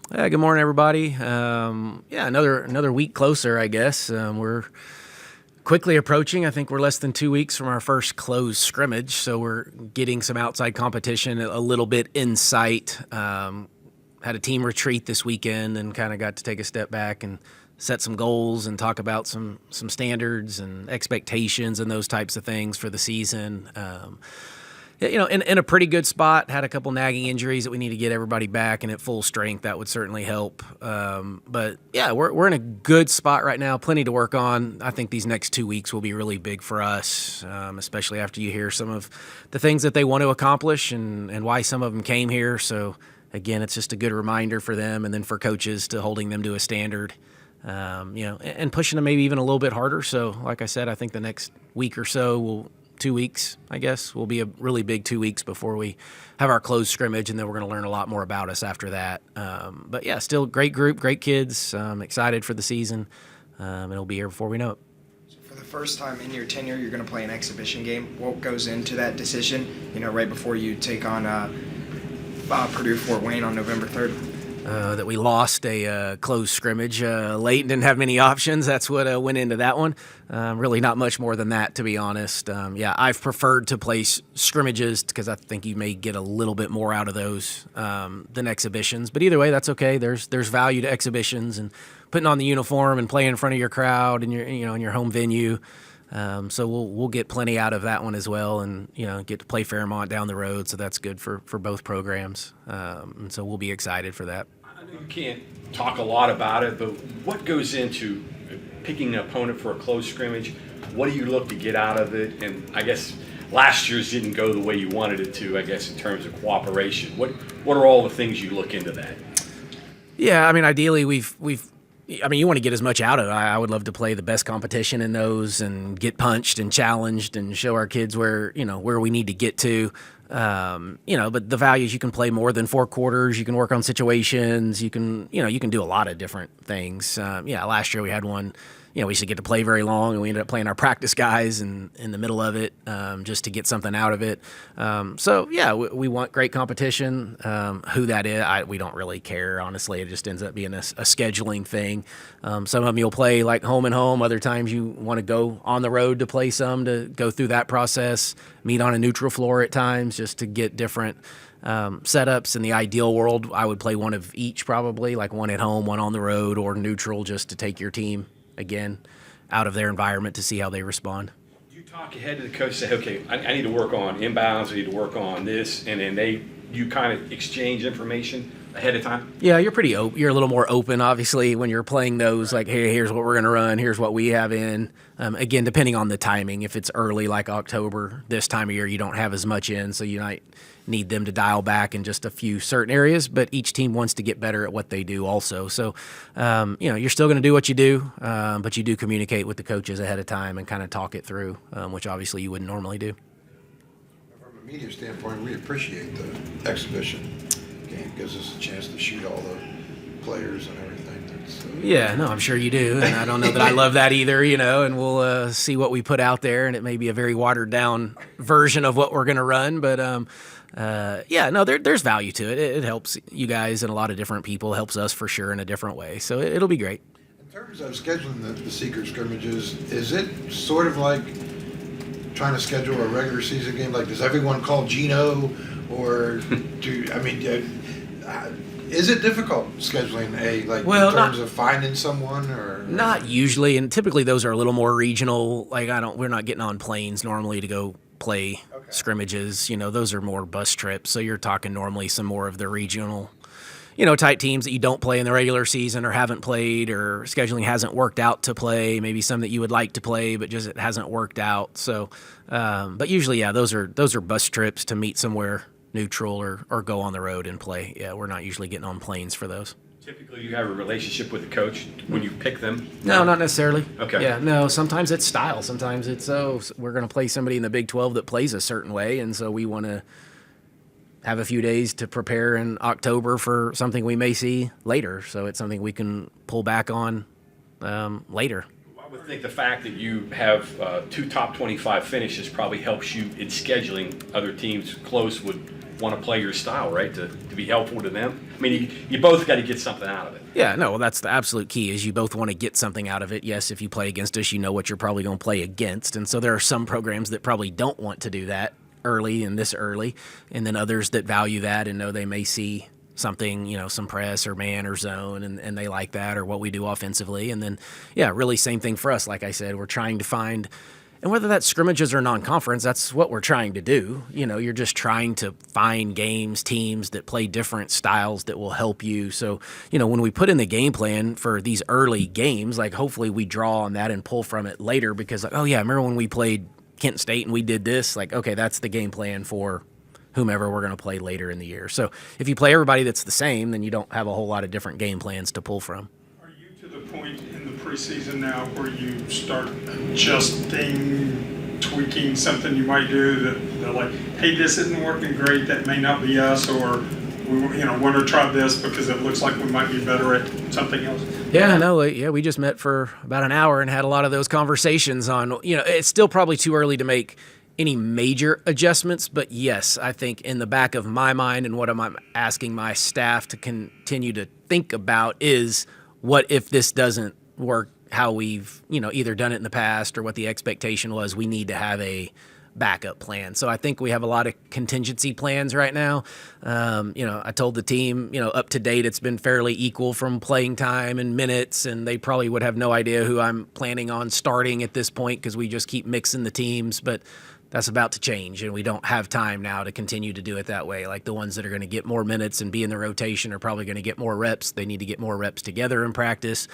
Good morning, everybody. Another week closer, I guess. We're quickly approaching. I think we're less than 2 weeks from our first closed scrimmage, so we're getting some outside competition a little bit in sight. Had a team retreat this weekend and kind of got to take a step back and set some goals and talk about some standards and expectations and those types of things for the season. In a pretty good spot. Had a couple nagging injuries that we need to get everybody back and at full strength. That would certainly help. We're in a good spot right now. Plenty to work on. I think these next 2 weeks will be really big for us, especially after you hear some of the things that they want to accomplish and why some of them came here. So, again, it's just a good reminder for them and then for coaches to holding them to a standard, and pushing them maybe even a little bit harder. So, like I said, I think the next week or so 2 weeks, I guess, will be a really big 2 weeks before we have our closed scrimmage, and then we're going to learn a lot more about us after that. Still great group, great kids. Excited for the season. It'll be here before we know it. So for the first time in your tenure, you're going to play an exhibition game. What goes into that decision, right before you take on Purdue-Fort Wayne on November 3rd? That we lost a closed scrimmage late and didn't have many options. That's what went into that one. Really not much more than that, to be honest. I've preferred to play scrimmages because I think you may get a little bit more out of those than exhibitions. But either way, that's okay. There's value to exhibitions and putting on the uniform and playing in front of your crowd and in your home venue. So we'll get plenty out of that one as well, and get to play Fairmont down the road. So that's good for both programs. And so we'll be excited for that. I know you can't talk a lot about it, but what goes into picking an opponent for a close scrimmage? What do you look to get out of it? And I guess last year's didn't go the way you wanted it to, I guess, in terms of cooperation. What are all the things you look into that? Yeah, I mean, ideally you want to get as much out of it. I would love to play the best competition in those and get punched and challenged and show our kids where we need to get to. But the value is you can play more than 4 quarters. You can work on situations. You can do a lot of different things. Last year we had one. We used to get to play very long, and we ended up playing our practice guys in the middle of it just to get something out of it. We want great competition. Who that is, we don't really care, honestly. It just ends up being a scheduling thing. Some of them you'll play like home and home. Other times you want to go on the road to play some to go through that process, meet on a neutral floor at times just to get different setups. In the ideal world, I would play one of each probably, like one at home, one on the road, or neutral just to take your team again out of their environment to see how they respond. Do you talk ahead to the coach, say, okay, I need to work on inbounds, I need to work on this, and then you kind of exchange information ahead of time? Yeah, you're pretty open. You're a little more open, obviously, when you're playing those. Like, hey, here's what we're going to run. Here's what we have in. Again, depending on the timing. If it's early, like October, this time of year, you don't have as much in, so you might need them to dial back in just a few certain areas. But each team wants to get better at what they do, also. So, you're still going to do what you do, but you do communicate with the coaches ahead of time and kind of talk it through, which obviously you wouldn't normally do. From a media standpoint, we appreciate the exhibition game. Gives us a chance to shoot all the players and everything. I'm sure you do, and I don't know that I love that either, and we'll see what we put out there, and it may be a very watered down version of what we're going to run, but there's value to it. It helps you guys and a lot of different people, helps us for sure in a different way, so it'll be great. In terms of scheduling the secret scrimmages, is it sort of like trying to schedule a regular season game? Like, does everyone call Gino, or is it difficult scheduling in terms of finding someone, or not usually? And typically those are a little more regional. Like we're not getting on planes normally to go play scrimmages. Those are more bus trips. So you're talking normally some more of the regional, type teams that you don't play in the regular season or haven't played, or scheduling hasn't worked out to play. Maybe some that you would like to play, but just it hasn't worked out. So, but usually, those are bus trips to meet somewhere neutral or go on the road and play. Yeah, we're not usually getting on planes for those. Typically, you have a relationship with the coach when you pick them? No, not necessarily. Okay. Yeah, no, sometimes it's style. Sometimes it's, we're going to play somebody in the Big 12 that plays a certain way, and so we want to have a few days to prepare in October for something we may see later. So it's something we can pull back on later. I would think the fact that you have 2 top 25 finishes probably helps you in scheduling other teams close would want to play your style, right? To be helpful to them. I mean, you both got to get something out of it. Yeah, no, well, that's the absolute key is you both want to get something out of it. Yes, if you play against us, you know what you're probably going to play against. And so there are some programs that probably don't want to do that early and this early, and then others that value that and know they may see something, some press or man or zone, and they like that or what we do offensively. And then, yeah, really same thing for us. Like I said, we're trying to find – and whether that's scrimmages or non-conference, that's what we're trying to do. You're just trying to find games, teams that play different styles that will help you. So, when we put in the game plan for these early games, like hopefully we draw on that and pull from it later because, like, oh, yeah, remember when we played Kent State and we did this? Like, okay, that's the game plan for whomever we're going to play later in the year. So if you play everybody that's the same, then you don't have a whole lot of different game plans to pull from. Are you to the point in the preseason now where you start adjusting, tweaking something you might do that they're like, hey, this isn't working great, that may not be us, or we want to try this because it looks like we might be better at something else? Yeah, no, we just met for about an hour and had a lot of those conversations on, it's still probably too early to make any major adjustments, but yes, I think in the back of my mind and what I'm asking my staff to continue to think about is what if this doesn't work how we've, either done it in the past or what the expectation was. We need to have a backup plan. So I think we have a lot of contingency plans right now. I told the team, up to date, it's been fairly equal from playing time and minutes, and they probably would have no idea who I'm planning on starting at this point because we just keep mixing the teams, but that's about to change, and we don't have time now to continue to do it that way. Like the ones that are going to get more minutes and be in the rotation are probably going to get more reps. They need to get more reps together in practice.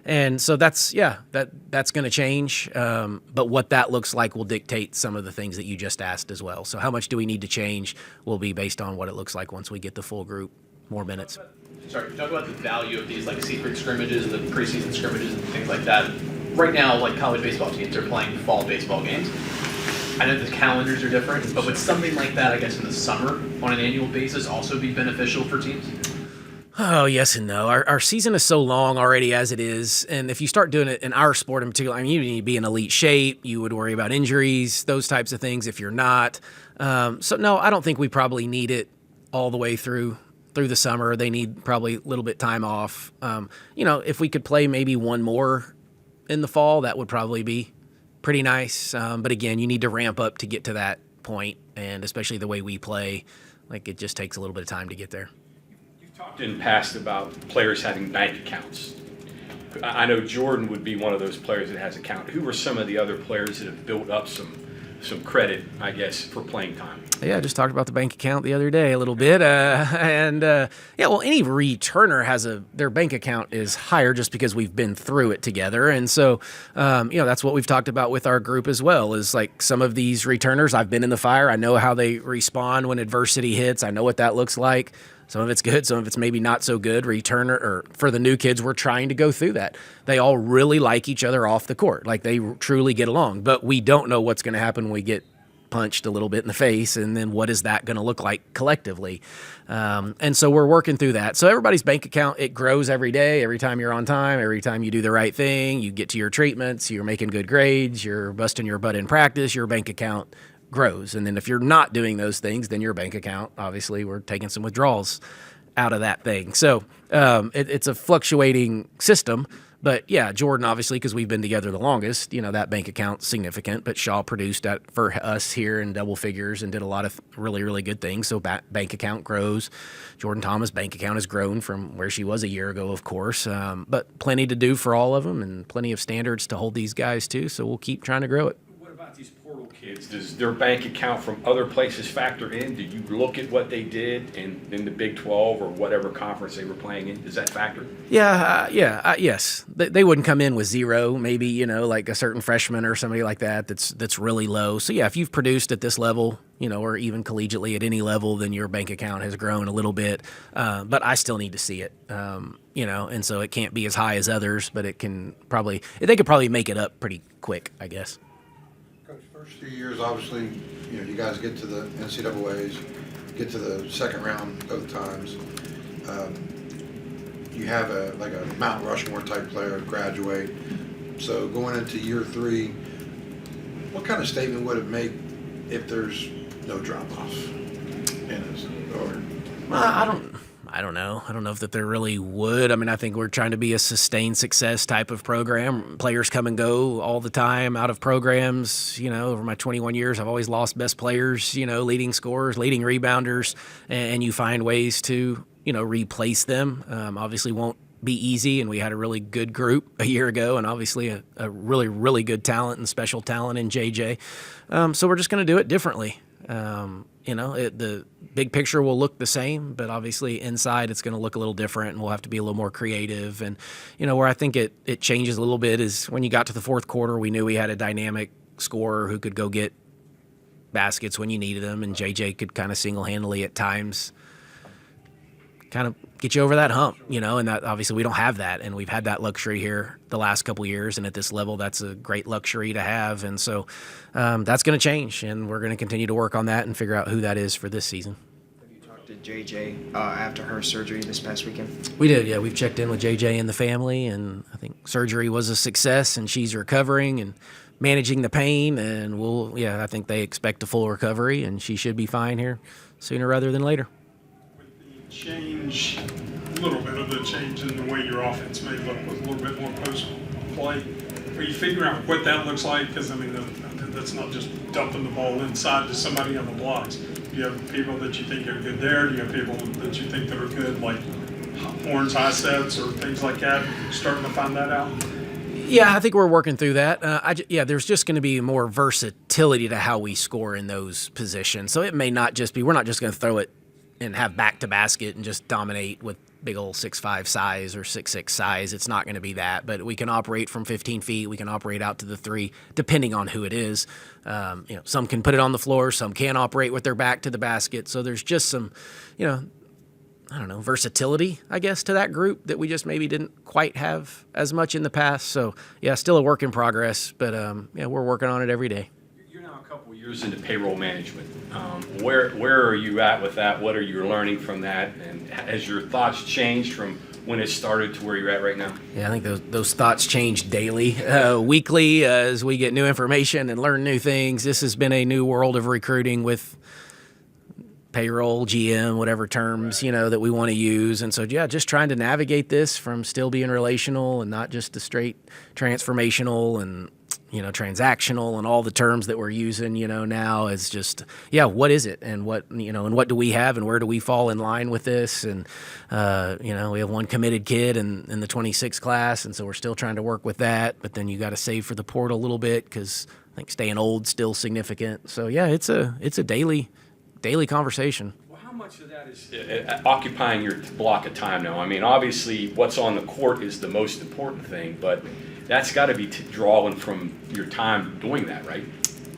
And so that's going to change. But what that looks like will dictate some of the things that you just asked as well. So how much do we need to change will be based on what it looks like once we get the full group, more minutes. Sorry, talk about the value of these like secret scrimmages, the preseason scrimmages and things like that. Right now, like college baseball teams are playing fall baseball games. I know the calendars are different, but would something like that, I guess, in the summer on an annual basis also be beneficial for teams? Oh, yes and no. Our season is so long already as it is, and if you start doing it in our sport in particular, you need to be in elite shape. You would worry about injuries, those types of things if you're not. So, no, I don't think we probably need it all the way through the summer. They need probably a little bit time off. If we could play maybe one more in the fall, that would probably be pretty nice. But again, you need to ramp up to get to that point, and especially the way we play, like it just takes a little bit of time to get there. You've talked in the past about players having bank accounts. I know Jordan would be one of those players that has an account. Who are some of the other players that have built up some credit, I guess, for playing time? Yeah, I just talked about the bank account the other day a little bit. Any returner has their bank account is higher just because we've been through it together. And so, that's what we've talked about with our group as well, is like some of these returners, I've been in the fire. I know how they respond when adversity hits. I know what that looks like. Some of it's good, some of it's maybe not so good. Returner, or for the new kids, we're trying to go through that. They all really like each other off the court. Like they truly get along, but we don't know what's going to happen when we get punched a little bit in the face, and then what is that going to look like collectively? And so we're working through that. So everybody's bank account, it grows every day, every time you're on time, every time you do the right thing, you get to your treatments, you're making good grades, you're busting your butt in practice, your bank account grows. And then if you're not doing those things, then your bank account, obviously we're taking some withdrawals out of that thing. So it's a fluctuating system. But yeah, Jordan, obviously, because we've been together the longest, that bank account's significant. But Shaw produced that for us here in double figures and did a lot of really, really good things. So bank account grows. Jordan Thomas' bank account has grown from where she was a year ago, of course. But plenty to do for all of them and plenty of standards to hold these guys to. So we'll keep trying to grow it. What about these portal kids? Does their bank account from other places factor in? Do you look at what they did in the Big 12 or whatever conference they were playing in? Does that factor? Yes. They wouldn't come in with zero, maybe, like a certain freshman or somebody like that's really low. So, yeah, if you've produced at this level, or even collegiately at any level, then your bank account has grown a little bit. But I still need to see it, and so it can't be as high as others, but they could probably make it up pretty quick, I guess. Coach, first few years, obviously, you guys get to the NCAAs, get to the second round both times. You have a Mount Rushmore type player graduate. So going into year 3, what kind of statement would it make if there's no drop-off? Hannah's? Or I don't know. I don't know if that there really would. I mean, I think we're trying to be a sustained success type of program. Players come and go all the time out of programs. Over my 21 years, I've always lost best players, leading scorers, leading rebounders, and you find ways to, replace them. Obviously won't be easy, and we had a really good group a year ago, and obviously a really, really good talent and special talent in JJ. So we're just going to do it differently. The big picture will look the same, but obviously inside it's going to look a little different, and we'll have to be a little more creative. And, where I think it changes a little bit is when you got to the fourth quarter, we knew we had a dynamic scorer who could go get baskets when you needed them, and JJ could kind of single-handedly at times kind of get you over that hump, and that obviously we don't have that, and we've had that luxury here the last couple of years, and at this level that's a great luxury to have. And so that's going to change, and we're going to continue to work on that and figure out who that is for this season. Have you talked to JJ after her surgery this past weekend? We did, yeah. We've checked in with JJ and the family, and I think surgery was a success, and she's recovering and managing the pain, and I think they expect a full recovery, and she should be fine here sooner rather than later. Change, a little bit of the change in the way your offense may look with a little bit more post play. Are you figuring out what that looks like? Because that's not just dumping the ball inside to somebody on the blocks. Do you have people that you think are good there? Do you have people that you think that are good, like horns, high sets, or things like that? Starting to find that out. Yeah, I think we're working through that. There's just going to be more versatility to how we score in those positions. So it may not just be, we're not just going to throw it and have back to basket and just dominate with big old 6'5" size or 6'6" size. It's not going to be that, but we can operate from 15 feet. We can operate out to the three, depending on who it is. Some can put it on the floor. Some can operate with their back to the basket. So there's just some, versatility, I guess, to that group that we just maybe didn't quite have as much in the past. So yeah, still a work in progress, but we're working on it every day. You're now a couple years into payroll management. Where are you at with that? What are you learning from that? And has your thoughts changed from when it started to where you're at right now? Yeah, I think those thoughts change daily, weekly, as we get new information and learn new things. This has been a new world of recruiting with payroll, GM, whatever terms, that we want to use. And so, yeah, just trying to navigate this from still being relational and not just the straight transformational and, transactional and all the terms that we're using, now is just, what is it? And what do we have and where do we fall in line with this? And, we have one committed kid in the 26 class. And so we're still trying to work with that, but then you got to save for the portal a little bit because I think staying old is still significant. So yeah, it's a daily conversation. Well, how much of that is occupying your block of time now? I mean, obviously what's on the court is the most important thing, but that's got to be drawing from your time doing that, right?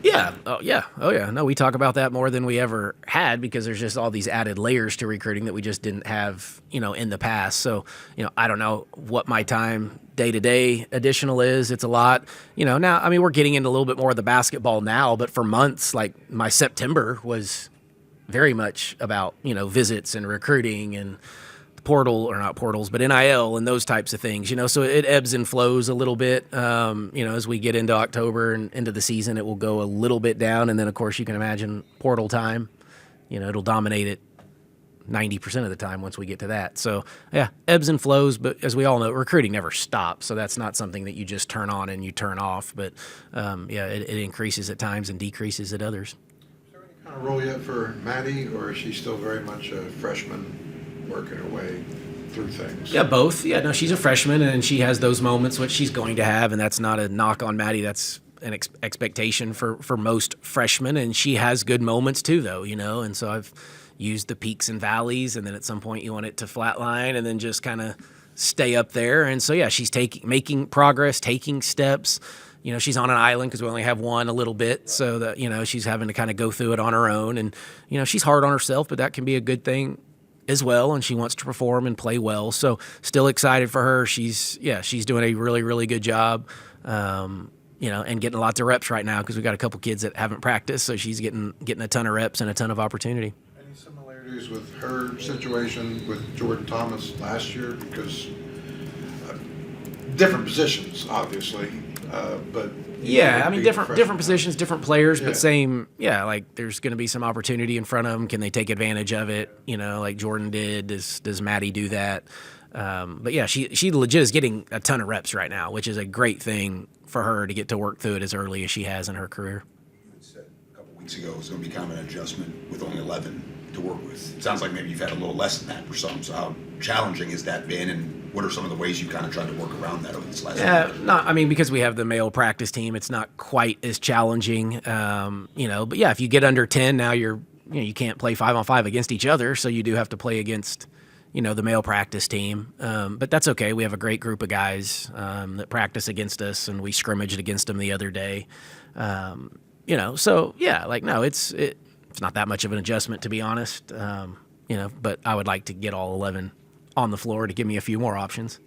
Yeah. Oh, yeah. No, we talk about that more than we ever had because there's just all these added layers to recruiting that we just didn't have, in the past. So, I don't know what my time day-to-day additional is. It's a lot. Now, we're getting into a little bit more of the basketball now, but for months, like my September was very much about, visits and recruiting and portal, or not portals, but NIL and those types of things, so it ebbs and flows a little bit. As we get into October and into the season, it will go a little bit down. And then, of course, you can imagine portal time, it'll dominate it 90% of the time once we get to that. So, yeah, ebbs and flows. But as we all know, recruiting never stops. So that's not something that you just turn on and you turn off. But, it increases at times and decreases at others. Is there any kind of role yet for Maddie, or is she still very much a freshman working her way through things? Yeah, both. Yeah, no, she's a freshman, and she has those moments, which she's going to have, and that's not a knock on Maddie. That's an expectation for most freshmen, and she has good moments too, though, and so I've used the peaks and valleys, and then at some point you want it to flatline and then just kind of stay up there. And so, yeah, she's making progress, taking steps. She's on an island because we only have one a little bit, so that, she's having to kind of go through it on her own, and, she's hard on herself, but that can be a good thing as well, and she wants to perform and play well. So still excited for her. She's doing a really, really good job, and getting lots of reps right now because we've got a couple kids that haven't practiced, so she's getting a ton of reps and a ton of opportunity. Any similarities with her situation with Jordan Thomas last year? Because different positions, obviously, but. Yeah, I mean, Big different freshman. positions, different players, Yeah. but same. Yeah, like there's going to be some opportunity in front of them. Can they take advantage of it? You know, like Jordan did. Does Maddie do that? But yeah, she legit is getting a ton of reps right now, which is a great thing for her to get to work through it as early as she has in her career. You said a couple weeks ago it was going to be kind of an adjustment with only 11 to work with. It sounds like maybe you've had a little less than that for some. So how challenging has that been, and what are some of the ways you kind of tried to work around that over this last year? Not, I mean, because we have the male practice team, it's not quite as challenging, you know. But yeah, if you get under 10, now you can't play 5-on-5 against each other, so you do have to play against, you know, the male practice team. But that's okay. We have a great group of guys that practice against us, and we scrimmaged against them the other day. You know, so yeah, like no, it's not that much of an adjustment, to be honest. You know, but I would like to get all 11 on the floor to give me a few more options.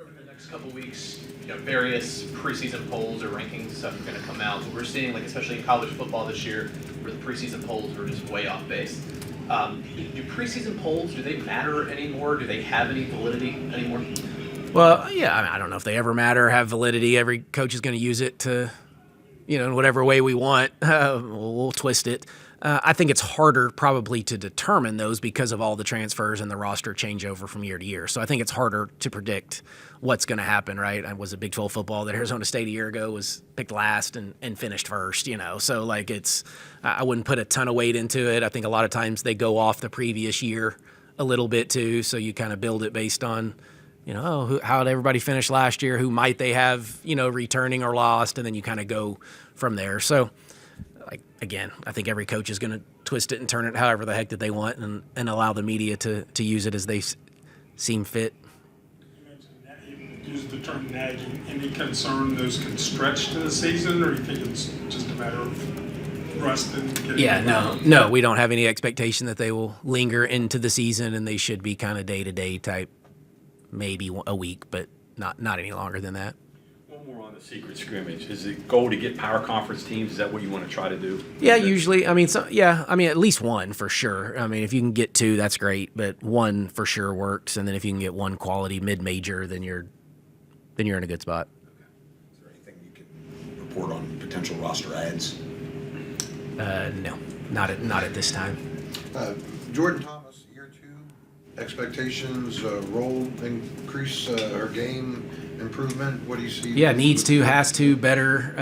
Over the next couple weeks, you know, various preseason polls or rankings stuff are going to come out. But we're seeing, like, especially in college football this year, where the preseason polls were just way off base. Do preseason polls, do they matter anymore? Do they have any validity anymore? Well, yeah, I mean, I don't know if they ever matter or have validity. Every coach is going to use it to, you know, in whatever way we want. We'll twist it. I think it's harder probably to determine those because of all the transfers and the roster changeover from year to year. So I think it's harder to predict what's going to happen, right? I was a Big 12 football that Arizona State a year ago was picked last and finished first, you know. So, like, I wouldn't put a ton of weight into it. I think a lot of times they go off the previous year a little bit too, so you kind of build it based on, you know, how did everybody finish last year? Who might they have, you know, returning or lost? And then you kind of go from there. So, like, again, I think every coach is going to twist it and turn it however the heck that they want and allow the media to use it as they seem fit. You mentioned use the term nagging. Any concern those can stretch to the season, or you think it's just a matter of rust and getting Yeah, no, we don't have any expectation that they will linger into the season, and they should be kind of day-to-day type, maybe a week, but not any longer than that. One more on the secret scrimmage. Is the goal to get power conference teams? Is that what you want to try to do? Yeah, usually. I mean, at least one for sure. I mean, if you can get two, that's great, but one for sure works. And then if you can get one quality mid-major, then you're in a good spot. Is there anything you can report on potential roster ads? No, not at this time. Jordan Thomas, year 2, expectations, role increase, her game improvement. What do you see? Yeah, needs to, has to, better.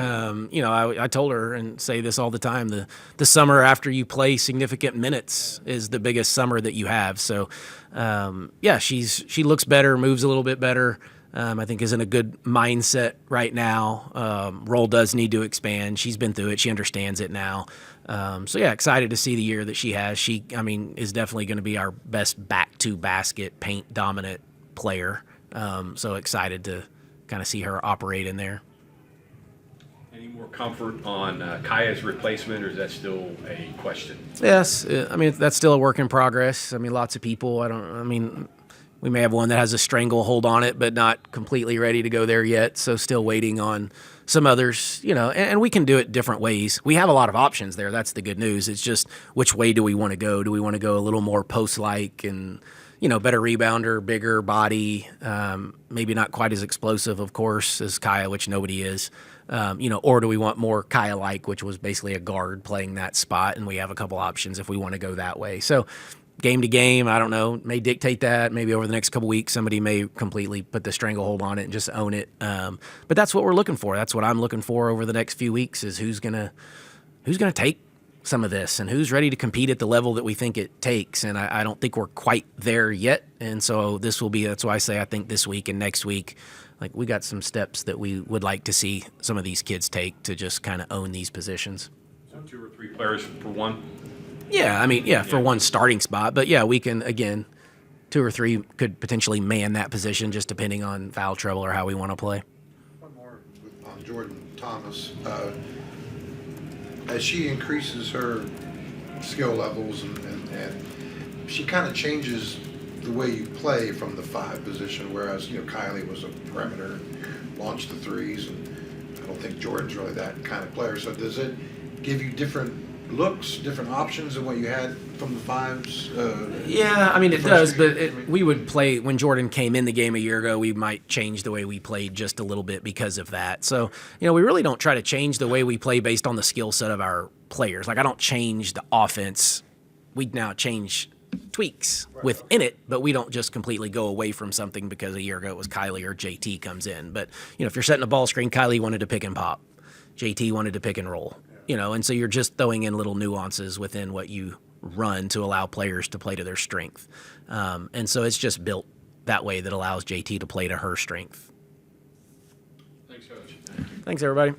You know, I told her and say this all the time. The summer after you play significant minutes is the biggest summer that you have. So, yeah, she looks better, moves a little bit better. I think is in a good mindset right now. Role does need to expand. She's been through it. She understands it now. So yeah, excited to see the year that she has. She, I mean, is definitely going to be our best back-to-basket paint dominant player. So excited to kind of see her operate in there. Any more comfort on Kaya's replacement, or is that still a question? Yes, I mean that's still a work in progress. I mean, lots of people. We may have one that has a stranglehold on it, but not completely ready to go there yet. So still waiting on some others, you know, and we can do it different ways. We have a lot of options there. That's the good news. It's just which way do we want to go? Do we want to go a little more post-like and, you know, better rebounder, bigger body, maybe not quite as explosive, of course, as Kaya, which nobody is, you know, or do we want more Kaya-like, which was basically a guard playing that spot, and we have a couple options if we want to go that way. So game to game, I don't know, may dictate that. Maybe over the next couple weeks, somebody may completely put the stranglehold on it and just own it. But that's what we're looking for. That's what I'm looking for over the next few weeks is who's gonna take some of this and who's ready to compete at the level that we think it takes. And I don't think we're quite there yet. And so that's why I say I think this week and next week, like we got some steps that we would like to see some of these kids take to just kind of own these positions. So 2 or 3 players for one? Yeah, I mean, for one starting spot. But, yeah, we can, again, 2 or 3 could potentially man that position just depending on foul trouble or how we want to play. One more on Jordan Thomas. As she increases her skill levels and she kind of changes the way you play from the 5 position, whereas, you know, Kylie was a perimeter, launched the threes, and I don't think Jordan's really that kind of player. So does it give you different looks, different options than what you had from the fives? Yeah, I mean, it the does, first but few years? we would play when Jordan came in the game a year ago. We might change the way we played just a little bit because of that. So, we really don't try to change the way we play based on the skill set of our players. Like, I don't change the offense. We now change tweaks within it, but we don't just completely go away from something because a year ago it was Kylie or JT comes in. But, if you're setting a ball screen, Kylie wanted to pick and pop. JT wanted to pick and roll, and so you're just throwing in little nuances within what you run to allow players to play to their strength. And so it's just built that way that allows JT to play to her strength. Thanks, Coach. Thanks, everybody.